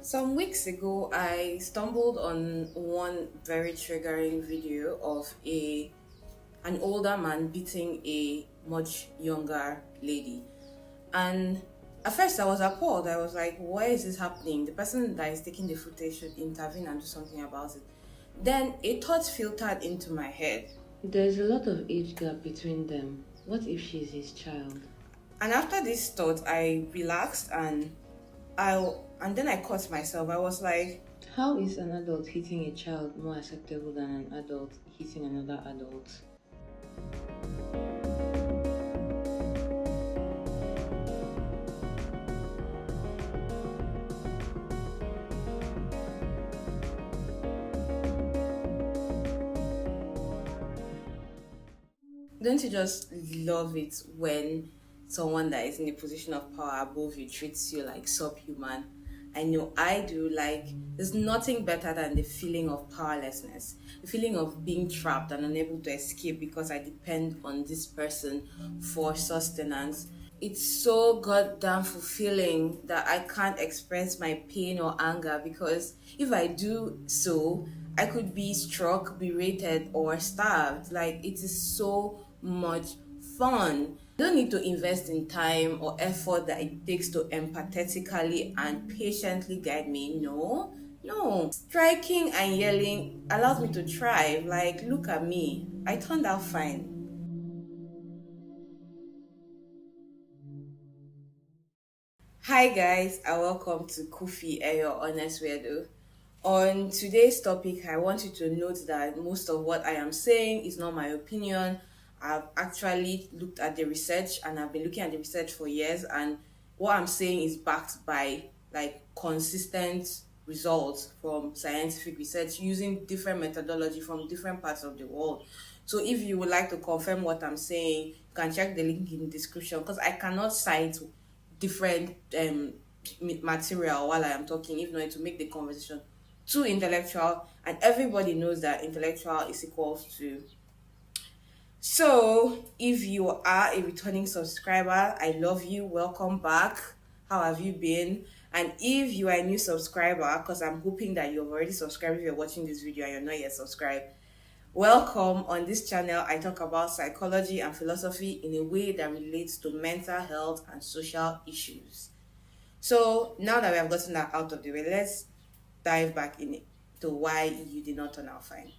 Some weeks ago, I stumbled on one very triggering video of an older man beating a much younger lady. And at first, I was appalled. I was like, why is this happening? The person that is taking the footage should intervene and do something about it. Then a thought filtered into my head. There's a lot of age gap between them. What if she's his child? And after this thought, I relaxed I and then I caught myself. I was like, How is an adult hitting a child more acceptable than an adult hitting another adult? don't you just love it when someone that is in a position of power above you treats you like subhuman? I know I do. Like, there's nothing better than the feeling of powerlessness, the feeling of being trapped and unable to escape because I depend on this person for sustenance. It's so goddamn fulfilling that I can't express my pain or anger because if I do so, I could be struck, berated, or starved. Like, it is so much fun. You don't need to invest in time or effort that it takes to empathetically and patiently guide me. No, no. Striking and yelling allows me to thrive. Like, look at me. I turned out fine. Hi guys, and welcome to Kufi, your honest weirdo. On today's topic, I want you to note that most of what I am saying is not my opinion. I've actually looked at the research and I've been looking at the research for years, and what I'm saying is backed by like consistent results from scientific research using different methodology from different parts of the world. So if you would like to confirm what I'm saying, you can check the link in the description because I cannot cite different material while I am talking, if not to make the conversation too intellectual, and everybody knows that intellectual is equals to. So if you are a returning subscriber, I love you, welcome back. How have you been? And if you are a new subscriber, because I'm hoping that you've already subscribed if you're watching this video and you're not yet subscribed, welcome. On this channel, I talk about psychology and philosophy in a way that relates to mental health and social issues. So now that we have gotten that out of the way, let's dive back in to why you did not turn out fine.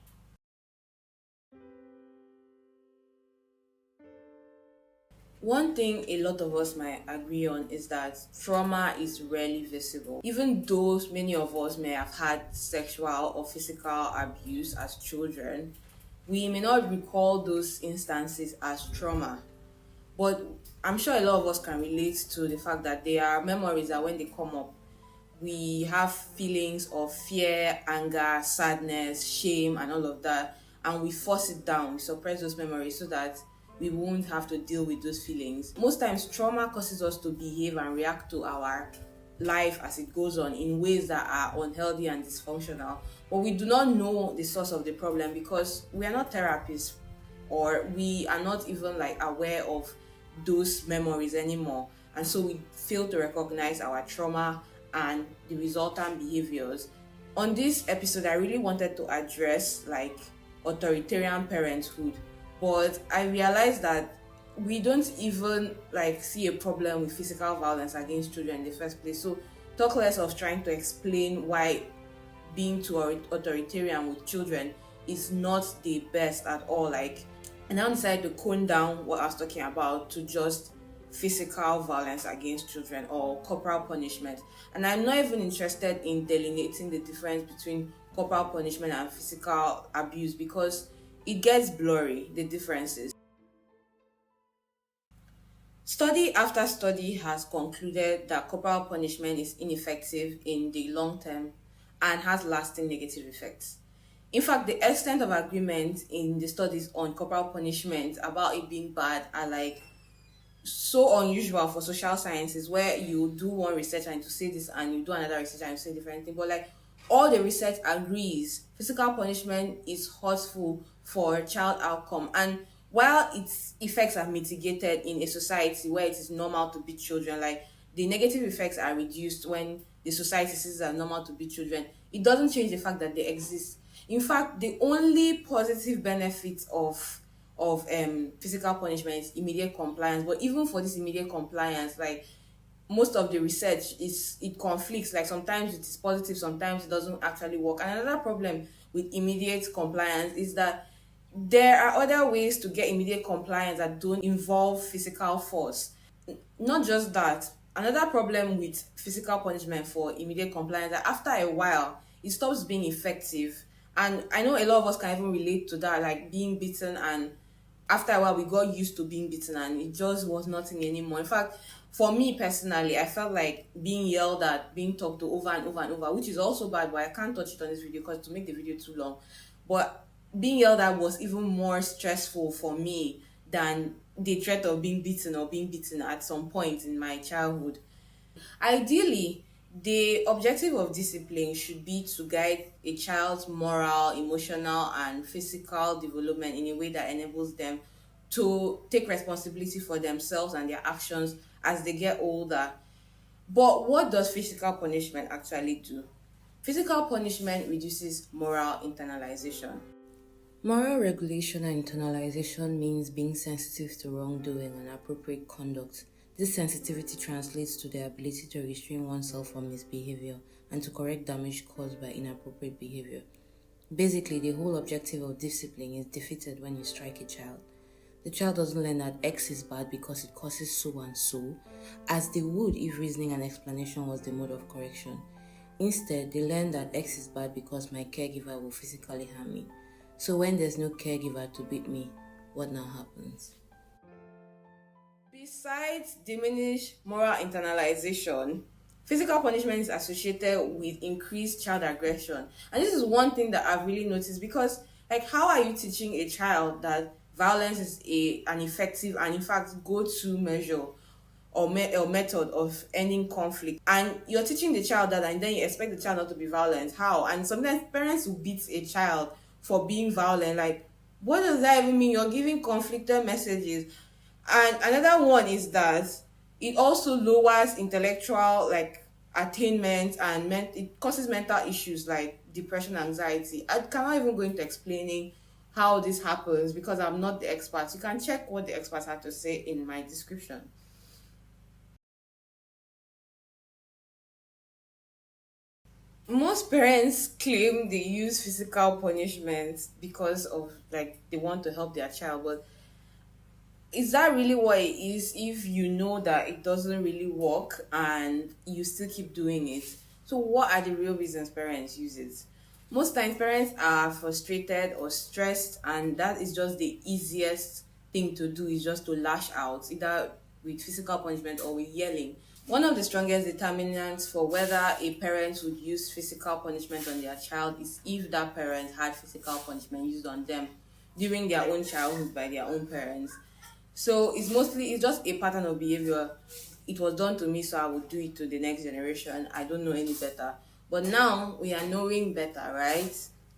One thing a lot of us might agree on is that trauma is rarely visible. Even though many of us may have had sexual or physical abuse as children, we may not recall those instances as trauma. But I'm sure a lot of us can relate to the fact that there are memories that when they come up, we have feelings of fear, anger, sadness, shame, and all of that, and we force it down, we suppress those memories so that we won't have to deal with those feelings. Most times, trauma causes us to behave and react to our life as it goes on in ways that are unhealthy and dysfunctional. But we do not know the source of the problem because we are not therapists, or we are not even like aware of those memories anymore. And so we fail to recognize our trauma and the resultant behaviors. On this episode, I really wanted to address like authoritarian parenthood, but I realized that we don't even like see a problem with physical violence against children in the first place. So talk less of trying to explain why being too authoritarian with children is not the best at all. Like, and I decided to cone down what I was talking about to just physical violence against children or corporal punishment. And I'm not even interested in delineating the difference between corporal punishment and physical abuse because it gets blurry, the differences. Study after study has concluded that corporal punishment is ineffective in the long term and has lasting negative effects. In fact, the extent of agreement in the studies on corporal punishment about it being bad are like so unusual for social sciences, where you do one research and to say this and you do another research and you say different thing. But like all the research agrees, physical punishment is hurtful for child outcome. And while its effects are mitigated in a society where it is normal to beat children, like the negative effects are reduced when the society sees as normal to beat children, it doesn't change the fact that they exist. In fact, the only positive benefit of physical punishment is immediate compliance. But even for this immediate compliance, like most of the research is it conflicts. Like sometimes it is positive, sometimes it doesn't actually work. And another problem with immediate compliance is that there are other ways to get immediate compliance that don't involve physical force. Not just that, another problem with physical punishment for immediate compliance, that after a while it stops being effective. And I know a lot of us can even relate to that, like being beaten, and after a while we got used to being beaten and it just was nothing anymore. In fact, for me personally, I felt like being yelled at, being talked to over and over and over, which is also bad, but I can't touch it on this video because to make the video too long. But being yelled at was even more stressful for me than the threat of being beaten or being beaten at some point in my childhood. Ideally, the objective of discipline should be to guide a child's moral, emotional, and physical development in a way that enables them to take responsibility for themselves and their actions as they get older. But what does physical punishment actually do? Physical punishment reduces moral internalization. Moral regulation and internalization means being sensitive to wrongdoing and appropriate conduct. This sensitivity translates to the ability to restrain oneself from misbehavior and to correct damage caused by inappropriate behavior. Basically, the whole objective of discipline is defeated when you strike a child. The child doesn't learn that X is bad because it causes so and so, as they would if reasoning and explanation was the mode of correction. Instead, they learn that X is bad because my caregiver will physically harm me. So when there's no caregiver to beat me, what now happens? Besides diminished moral internalization, physical punishment is associated with increased child aggression. And this is one thing that I've really noticed, because like, how are you teaching a child that violence is an effective and in fact go-to measure or method of ending conflict, and you're teaching the child that and then you expect the child not to be violent? How? And sometimes parents will beat a child for being violent. Like, what does that even mean? You're giving conflicted messages. And another one is that it also lowers intellectual like attainment, and it causes mental issues like depression, anxiety. I cannot even go into explaining how this happens because I'm not the expert. You can check what the experts have to say in my description. Most parents claim they use physical punishment because of like they want to help their child, but is that really what it is if you know that it doesn't really work and you still keep doing it? So what are the real reasons parents use it? Most times parents are frustrated or stressed, and that is just the easiest thing to do, is just to lash out, either with physical punishment or with yelling. One of the strongest determinants for whether a parent would use physical punishment on their child is if that parent had physical punishment used on them during their own childhood by their own parents. So it's just a pattern of behavior. It was done to me, so I would do it to the next generation. I don't know any better. But now we are knowing better, right?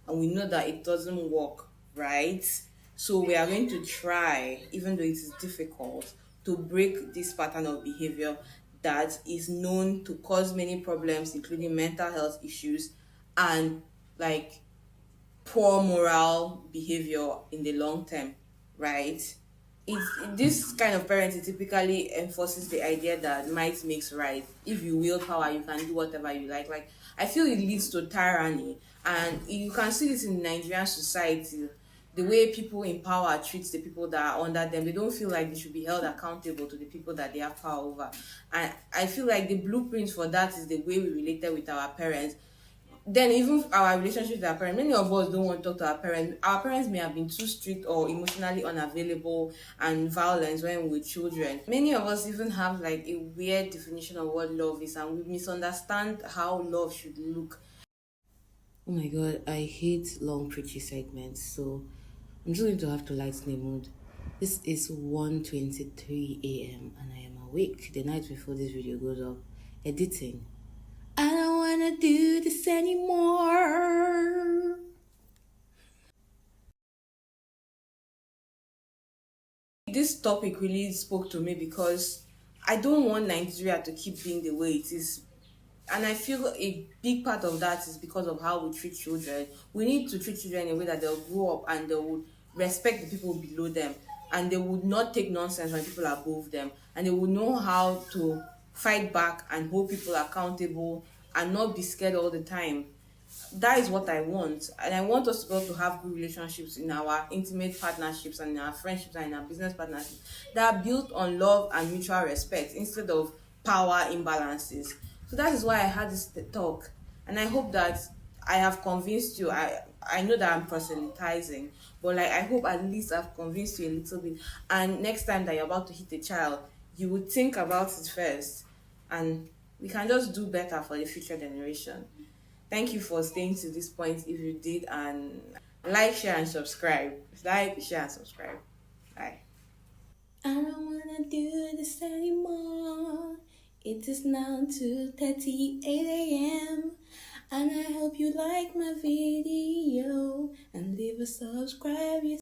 And we know that it doesn't work, right? So we are going to try, even though it is difficult, to break this pattern of behavior that is known to cause many problems, including mental health issues and like poor moral behavior in the long term, right? This kind of parenting typically enforces the idea that might makes right. If you will power, you can do whatever you like. Like, I feel it leads to tyranny, and you can see this in Nigerian society. The way people in power treat the people that are under them, they don't feel like they should be held accountable to the people that they have power over. And I feel like the blueprint for that is the way we related with our parents. Then even our relationship with our parents, many of us don't want to talk to our parents. Our parents may have been too strict or emotionally unavailable and violent when we were children. Many of us even have like a weird definition of what love is, and we misunderstand how love should look. Oh my god, I hate long preachy segments, so I'm just going to have to lighten the mood. This is 1:23 a.m. and I am awake the night before this video goes up, editing. I don't wanna do this anymore. This topic really spoke to me because I don't want Nigeria to keep being the way it is. And I feel a big part of that is because of how we treat children. We need to treat children in a way that they'll grow up and they would respect the people below them, and they would not take nonsense when people are above them, and they would know how to fight back and hold people accountable and not be scared all the time. That is what I want. And I want us to be able to have good relationships in our intimate partnerships and in our friendships and in our business partnerships that are built on love and mutual respect instead of power imbalances. So that is why I had this talk. And I hope that I have convinced you. I know that I'm proselytizing, but like I hope at least I've convinced you a little bit. And next time that you're about to hit a child, you would think about it first, and we can just do better for the future generation. Thank you for staying to this point if you did, and like, share, and subscribe. Like, share, and subscribe. Bye. I don't wanna do this anymore. It is now 2:38 a.m. And I hope you like my video and leave a subscribe.